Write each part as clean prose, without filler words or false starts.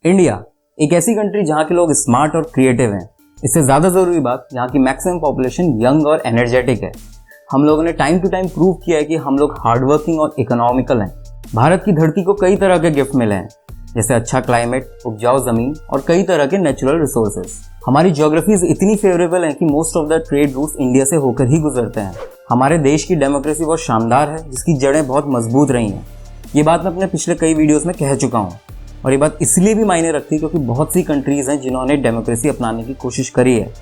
India एक ऐसी country जहाँ के लोग स्मार्ट और क्रिएटिव हैं। इससे ज़्यादा ज़रूरी बात, यहाँ की मैक्सिमम पॉपुलेशन यंग और एनर्जेटिक है। हम लोगों ने टाइम टू टाइम प्रूव किया है कि हम लोग हार्डवर्किंग और इकोनॉमिकल हैं। भारत की धरती को कई तरह के गिफ्ट मिले हैं, जैसे अच्छा क्लाइमेट, उपजाऊ ज़मीन और कई तरह के नेचुरल रिसोर्सेज। हमारी ज्योग्राफीज इतनी फेवरेबल है कि most of the trade routes India से होकर ही गुजरते हैं। हमारे देश की डेमोक्रेसी बहुत शानदार है, जिसकी जड़ें बहुत मजबूत रही हैं। ये बात मैं अपने पिछले कई वीडियोस में कह चुका हूँ, और ये बात इसलिए भी मायने रखती है क्योंकि बहुत सी कंट्रीज़ हैं जिन्होंने डेमोक्रेसी अपनाने की कोशिश करी है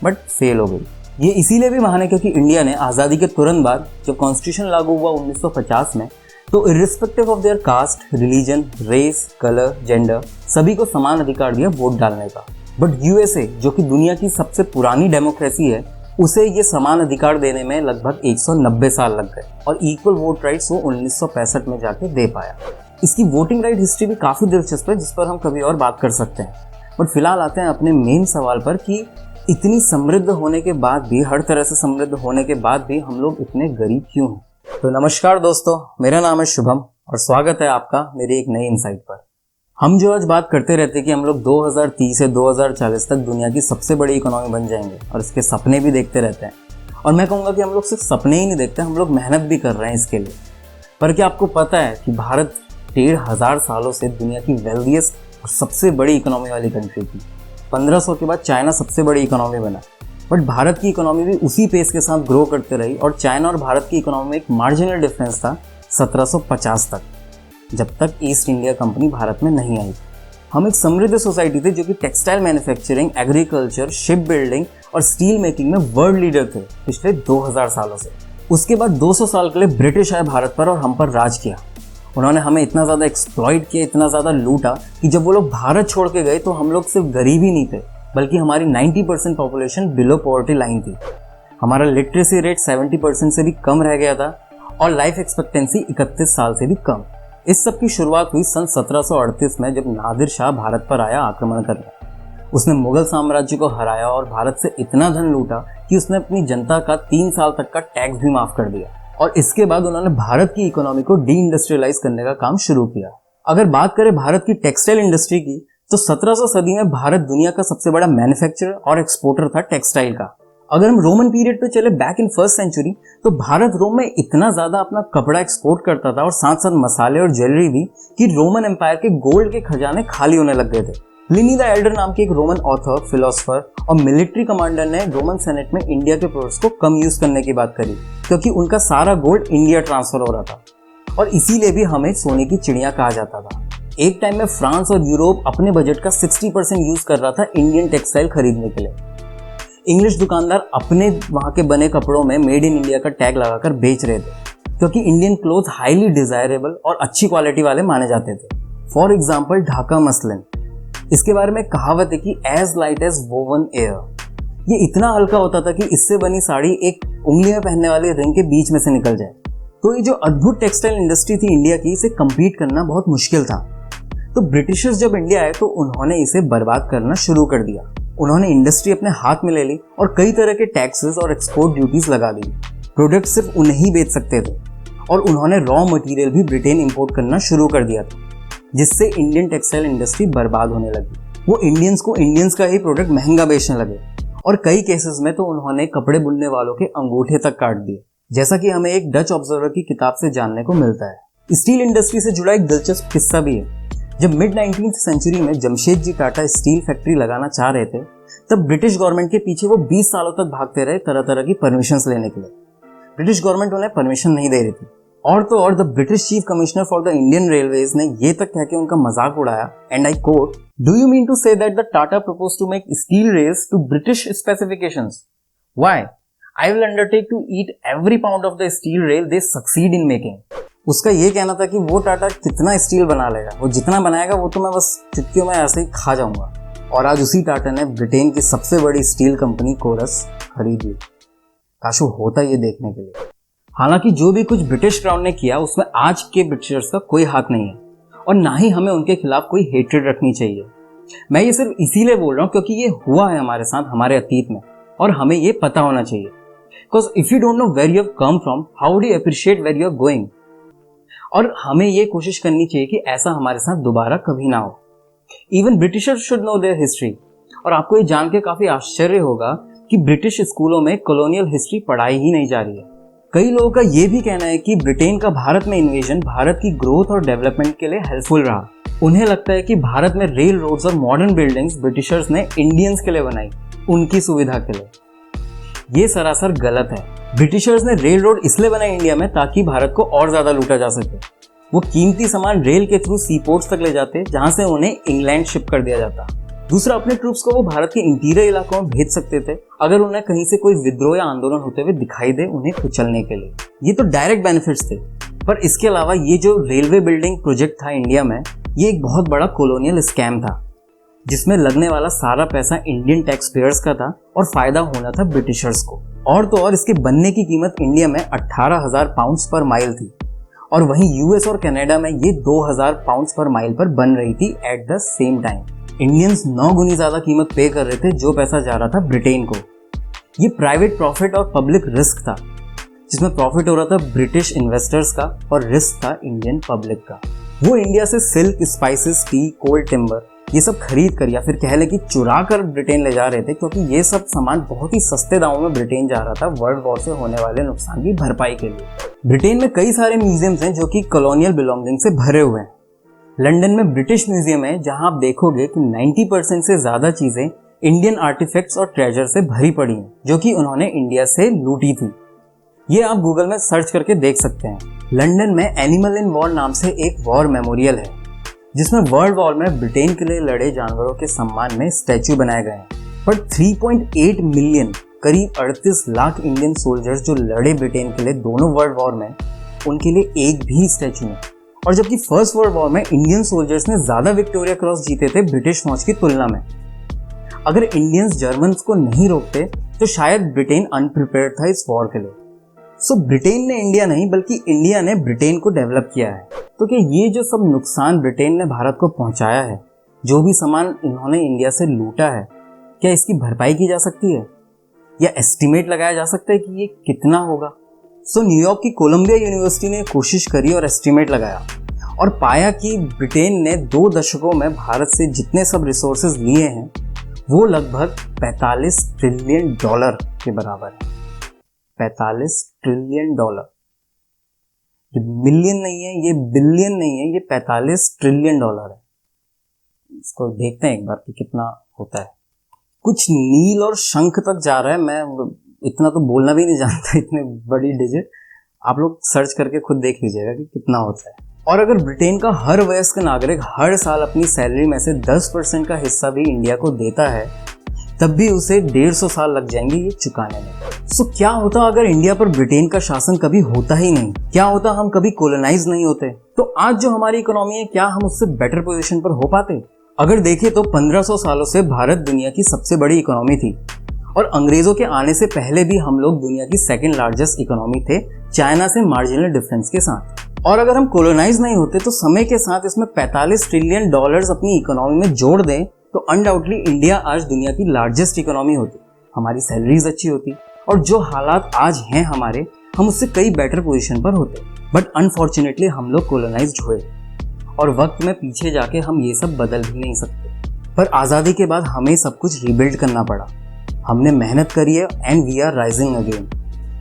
बट फेल हो गई। ये इसीलिए भी महान है क्योंकि इंडिया ने आज़ादी के तुरंत बाद जब कॉन्स्टिट्यूशन लागू हुआ 1950 में, तो irrespective of their caste, religion, race, colour, gender, सभी को समान अधिकार दिया वोट डालने का। बट यूएसए, जो कि दुनिया की सबसे पुरानी डेमोक्रेसी है, उसे ये समान अधिकार देने में लगभग 190 साल लग गए और इक्वल वोट राइट्स वो 1965 में जाके दे पाया। इसकी वोटिंग राइट हिस्ट्री भी काफ़ी दिलचस्प है, जिस पर हम कभी और बात कर सकते हैं। बट फिलहाल आते हैं अपने मेन सवाल पर कि इतनी समृद्ध होने के बाद भी, हर तरह से समृद्ध होने के बाद भी हम लोग इतने गरीब क्यों हैं? तो नमस्कार दोस्तों, मेरा नाम है शुभम और स्वागत है आपका मेरी एक नई इनसाइट पर। हम जो आज बात करते रहते हैं कि हम लोग 2030 से 2040 तक दुनिया की सबसे बड़ी इकोनॉमी बन जाएंगे और इसके सपने भी देखते रहते हैं। और मैं कहूँगा कि हम लोग सिर्फ सपने ही नहीं देखते, हम लोग मेहनत भी कर रहे हैं इसके लिए। पर क्या आपको पता है कि भारत 1500 सालों से दुनिया की वेल्दिएस्ट और सबसे बड़ी इकोनॉमी वाली कंट्री थी। 1500 के बाद चाइना सबसे बड़ी इकोनॉमी बना, बट भारत की इकोनॉमी भी उसी पेस के साथ ग्रो करते रही और चाइना और भारत की इकोनॉमी में एक मार्जिनल डिफरेंस था 1750 तक, जब तक ईस्ट इंडिया कंपनी भारत में नहीं आई। हम एक समृद्ध सोसाइटी थे जो कि textile manufacturing, agriculture, ship building और स्टील मेकिंग में वर्ल्ड लीडर थे पिछले 2000 सालों से। उसके बाद 200 साल के लिए ब्रिटिश आए भारत पर और हम पर राज किया। उन्होंने हमें इतना ज़्यादा एक्सप्लॉइट किया, इतना ज़्यादा लूटा कि जब वो लोग भारत छोड़ के गए तो हम लोग सिर्फ गरीब ही नहीं थे, बल्कि हमारी 90% पॉपुलेशन बिलो पॉवर्टी लाइन थी। हमारा लिटरेसी रेट 70% से भी कम रह गया था और लाइफ एक्सपेक्टेंसी 31 साल से भी कम। इस सब की शुरुआत हुई सन 1738 में, जब नादिर शाह भारत पर आया आक्रमण करने। उसने मुगल साम्राज्य को हराया और भारत से इतना धन लूटा कि उसने अपनी जनता का 3 साल तक का टैक्स भी माफ़ कर दिया। और इसके बाद उन्होंने भारत की इकोनॉमी को डी इंडस्ट्रियलाइज करने का काम शुरू किया। अगर बात करें भारत की टेक्सटाइल इंडस्ट्री की, तो 1700 सदी में भारत दुनिया का सबसे बड़ा मैन्युफैक्चरर और एक्सपोर्टर था टेक्सटाइल का। अगर हम रोमन पीरियड पे चले बैक इन फर्स्ट सेंचुरी, तो भारत रोम में इतना ज़्यादा अपना कपड़ा एक्सपोर्ट करता था और साथ साथ मसाले और ज्वेलरी भी, कि रोमन एम्पायर के गोल्ड के खजाने खाली होने लग गए थे। प्लिनी द एल्डर नाम के एक रोमन ऑथर, फिलोसोफर और मिलिट्री कमांडर ने रोमन सेनेट में इंडिया के प्रोडक्ट्स को कम यूज करने की बात करी, क्योंकि उनका सारा गोल्ड इंडिया ट्रांसफर हो रहा था और इसीलिए भी हमें सोने की चिड़िया कहा जाता था। एक टाइम में फ्रांस और यूरोप अपने बजट का 60% यूज कर रहा था इंडियन टेक्सटाइल खरीदने के लिए। इंग्लिश दुकानदार अपने वहाँ के बने कपड़ों में मेड इन इंडिया का टैग लगाकर बेच रहे थे, क्योंकि इंडियन क्लोथ हाईली डिजायरेबल और अच्छी क्वालिटी वाले माने जाते थे। फॉर एग्जाम्पल ढाका मसलिन, इसके बारे में कहावत है कि as light as woven air. ये इतना हल्का होता था कि इससे बनी साड़ी एक उंगली में पहनने वाले रिंग के बीच में से निकल जाए। तो ये जो अद्भुत टेक्सटाइल इंडस्ट्री थी इंडिया की, इसे कम्पीट करना बहुत मुश्किल था। तो ब्रिटिशर्स जब इंडिया आए तो उन्होंने इसे बर्बाद करना शुरू कर दिया। उन्होंने इंडस्ट्री अपने हाथ में ले ली और कई तरह के टैक्सेस और एक्सपोर्ट ड्यूटीज लगा दी। प्रोडक्ट सिर्फ उन्हें ही बेच सकते थे और उन्होंने रॉ मटेरियल भी ब्रिटेन इंपोर्ट करना शुरू कर दिया था, जिससे इंडियन टेक्सटाइल इंडस्ट्री बर्बाद होने लगी। वो इंडियंस को इंडियंस का ही प्रोडक्ट महंगा बेचने लगे और कई केसेस में तो उन्होंने कपड़े बुनने वालों के अंगूठे तक काट दिए, जैसा कि हमें एक डच ऑब्जर्वर की किताब से जानने को मिलता है। स्टील इंडस्ट्री से जुड़ा एक दिलचस्प किस्सा भी है। जब मिड 19th सेंचुरी में जमशेद जी टाटा स्टील फैक्ट्री लगाना चाह रहे थे, तब ब्रिटिश गवर्नमेंट के पीछे वो 20 सालों तक भागते रहे तरह तरह की परमिशंस लेने के लिए। ब्रिटिश गवर्नमेंट उन्हें परमिशन नहीं दे रही थी और तो और the British chief commissioner for the Indian railways ने ये तक कह के उनका मजाक उड़ाया, and I quote, do you mean to say that the Tata propose to make steel rails to British specifications? Why? I will undertake to eat every pound of the steel rail they succeed in making. उसका ये कहना था कि वो टाटा कितना steel बना लेगा, वो जितना बनाएगा वो तो मैं बस चुटकियों में ऐसे ही खा जाऊंगा। और आज उसी टाटा ने ब्रिटेन की सबसे बड़ी स्टील कंपनी कोरस खरीद ली। काश वो होता ये देखने के लिए। हालांकि जो भी कुछ ब्रिटिश क्राउन ने किया उसमें आज के ब्रिटिशर्स का कोई हाथ नहीं है और ना ही हमें उनके खिलाफ कोई हेट्रेड रखनी चाहिए। मैं ये सिर्फ इसीलिए बोल रहा हूँ क्योंकि ये हुआ है हमारे साथ हमारे अतीत में और हमें ये पता होना चाहिए। Because if you don't know where you have come from, how do you appreciate where you are going. और हमें ये कोशिश करनी चाहिए कि ऐसा हमारे साथ दोबारा कभी ना हो। Even Britishers should know there history. और आपको ये जान के काफी आश्चर्य होगा कि ब्रिटिश स्कूलों में कॉलोनियल हिस्ट्री पढ़ाई ही नहीं जा रही है। कई लोगों का ये भी कहना है कि ब्रिटेन का भारत में इन्वेजन भारत की ग्रोथ और डेवलपमेंट के लिए हेल्पफुल रहा। उन्हें लगता है कि भारत में रेल रोड्स और मॉडर्न बिल्डिंग्स ब्रिटिशर्स ने इंडियंस के लिए बनाई, उनकी सुविधा के लिए। ये सरासर गलत है। ब्रिटिशर्स ने रेल रोड इसलिए बनाए इंडिया में ताकि भारत को और ज्यादा लूटा जा सके। वो कीमती सामान रेल के थ्रू सी पोर्ट्स तक ले जाते, जहां से उन्हें इंग्लैंड शिप कर दिया जाता। दूसरा, अपने ट्रूप्स को वो भारत के इंटीरियर इलाकों में भेज सकते थे अगर उन्हें कहीं से कोई विद्रोह या आंदोलन होते हुए दिखाई दे, उन्हें कुचलने के लिए। ये तो डायरेक्ट बेनिफिट्स थे। पर इसके अलावा ये जो रेलवे बिल्डिंग प्रोजेक्ट था इंडिया में, ये एक बहुत बड़ा कॉलोनियल स्कैम था, जिसमें लगने वाला सारा पैसा इंडियन टैक्स पेयर्स का था और फायदा होना था ब्रिटिशर्स को। और तो और इसके बनने की कीमत इंडिया में 18,000 पाउंड्स पर माइल थी, और वहीं यूएस और कनाडा में ये 2,000 पाउंड्स पर माइल पर बन रही थी at the same time. Indians 9 गुनी ज्यादा कीमत पे कर रहे थे जो पैसा जा रहा था ब्रिटेन को। ये प्राइवेट प्रॉफिट और पब्लिक रिस्क था, जिसमें प्रॉफिट हो रहा था ब्रिटिश इन्वेस्टर्स का और रिस्क था इंडियन पब्लिक का। वो इंडिया से सिल्क, स्पाइसेस, टी, कोल, टिम्बर ये सब खरीद कर या फिर कह ले कि चुरा कर ब्रिटेन ले जा रहे थे, क्योंकि ये सब सामान बहुत ही सस्ते दामों में ब्रिटेन जा रहा था वर्ल्ड वॉर से होने वाले नुकसान की भरपाई के लिए। ब्रिटेन में कई सारे म्यूजियम्स हैं जो कि कॉलोनियल बिलोंगिंग से भरे हुए हैं। लंदन में ब्रिटिश म्यूजियम है, जहां आप देखोगे कि 90% से ज्यादा चीजें इंडियन आर्टिफैक्ट्स और ट्रेजर से भरी पड़ी हैं, जो कि उन्होंने इंडिया से लूटी थी। ये आप गूगल में सर्च करके देख सकते हैं। लंदन में एनिमल इन वॉर नाम से एक वॉर मेमोरियल है, जिसमें वर्ल्ड वॉर में ब्रिटेन के लिए लड़े जानवरों के सम्मान में स्टैच्यू बनाए गए हैं। पर 3.8 मिलियन, करीब 38 लाख इंडियन सोल्जर्स जो लड़े ब्रिटेन के लिए दोनों वर्ल्ड वॉर में, उनके लिए एक भी स्टैच्यू नहीं। और जबकि फर्स्ट वर्ल्ड वॉर में इंडियन सोल्जर्स ने ज्यादा विक्टोरिया क्रॉस जीते थे ब्रिटिश फौज की तुलना में। अगर इंडियंस जर्मन्स को नहीं रोकते तो शायद ब्रिटेन अनप्रिपेयर्ड था इस वॉर के लिए। सो ब्रिटेन ने इंडिया नहीं बल्कि इंडिया ने ब्रिटेन को डेवलप किया है। तो क्या ये जो सब नुकसान ब्रिटेन ने भारत को पहुंचाया है, जो भी सामान इन्होंने इंडिया से लूटा है, क्या इसकी भरपाई की जा सकती है या एस्टिमेट लगाया जा सकता है कि ये कितना होगा? सो न्यूयॉर्क की कोलंबिया यूनिवर्सिटी ने कोशिश करी और एस्टिमेट लगाया और पाया कि ब्रिटेन ने 2 दशकों में भारत से जितने सब रिसोर्सेज लिए हैं वो लगभग $45 ट्रिलियन के बराबर है। $45 ट्रिलियन। ये मिलियन नहीं है, ये बिलियन नहीं है, ये $45 ट्रिलियन है। इसको देखते हैं एक बार कि कितना होता है। कुछ नील और शंख तक जा रहा है। मैं इतना तो बोलना भी नहीं जानता, इतने बड़ी डिजिट। आप लोग सर्च करके खुद देख लीजिएगा कि कितना होता है। और अगर ब्रिटेन का हर वयस्क नागरिक हर साल अपनी सैलरी में से 10% का हिस्सा भी इंडिया को देता है, तब भी उसे 150 साल लग जाएंगे ये चुकाने में। सो क्या होता अगर इंडिया पर ब्रिटेन का शासन कभी होता ही नहीं? क्या होता हम कभी कोलोनाइज नहीं होते? तो आज जो हमारी इकोनॉमी है, क्या हम उससे बेटर पोजीशन पर हो पाते? अगर देखें तो 1500 सालों से भारत दुनिया की सबसे बड़ी इकोनॉमी थी, और अंग्रेजों के आने से पहले भी हम लोग दुनिया की सेकंड लार्जेस्ट इकोनॉमी थे, चाइना से मार्जिनल डिफरेंस के साथ। और अगर हम कोलोनाइज नहीं होते तो समय के साथ इसमें $45 ट्रिलियन अपनी इकोनॉमी में जोड़ दें तो अनडाउटली इंडिया आज दुनिया की लार्जेस्ट इकोनॉमी होती, हमारी सैलरीज अच्छी होती, और जो हालात आज हैं हमारे, हम उससे कई बेटर पोजीशन पर होते। बट अनफॉर्चुनेटली हम लोग कोलोनाइज्ड हुए और वक्त में पीछे जाके हम ये सब बदल भी नहीं सकते। पर आज़ादी के बाद हमें सब कुछ रिबिल्ड करना पड़ा। हमने मेहनत करी है and we are rising again.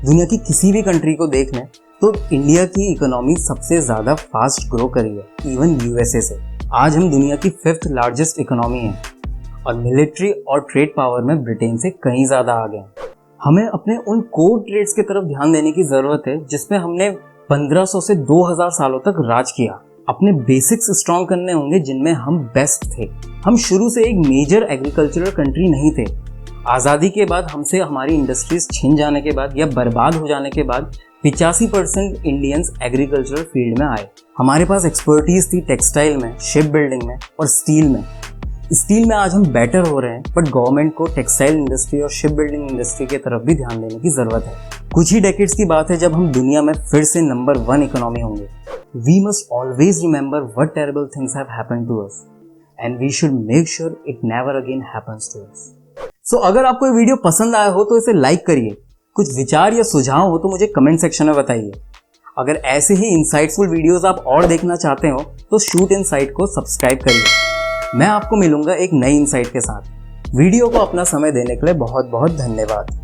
दुनिया की किसी भी कंट्री को देख लें तो इंडिया की इकोनॉमी सबसे ज़्यादा फास्ट ग्रो करी है, इवन यूएसए से। आज हम दुनिया की 5th लार्जेस्ट इकोनॉमी हैं और मिलिट्री और ट्रेड पावर में ब्रिटेन से कहीं ज़्यादा आगे हैं। हमें अपने उन कोर ट्रेड्स की तरफ ध्यान देने की ज़रूरत है जिसमें हमने 1500 से 2000 सालों तक राज किया। अपने बेसिक्स स्ट्रॉन्ग करने होंगे जिनमें हम बेस्ट थे। हम शुरू से एक मेजर एग्रीकल्चरल कंट्री नहीं थे। आज़ादी के बाद हमसे हमारी इंडस्ट्रीज छिन जाने के बाद या बर्बाद हो जाने के बाद 85% इंडियंस एग्रीकल्चरल फील्ड में आए। हमारे पास एक्सपर्टीज थी टेक्सटाइल में, शिप बिल्डिंग में और स्टील में। स्टील में आज हम बेटर हो रहे हैं, बट गवर्नमेंट को टेक्सटाइल इंडस्ट्री और शिप बिल्डिंग इंडस्ट्री की तरफ भी ध्यान देने की ज़रूरत है। कुछ ही डेकेड्स की बात है जब हम दुनिया में फिर से नंबर 1 इकोनॉमी होंगे। We must always remember what terrible things have happened to us and we should make sure it never again happens to us. So अगर आपको ये वीडियो पसंद आया हो तो इसे लाइक करिए। कुछ विचार या सुझाव हो तो मुझे कमेंट सेक्शन में बताइए। अगर ऐसे ही इंसाइटफुल वीडियोस आप और देखना चाहते हो तो शूट इनसाइट को सब्सक्राइब करिए। मैं आपको मिलूंगा एक नई इंसाइट के साथ। वीडियो को अपना समय देने के लिए बहुत बहुत धन्यवाद।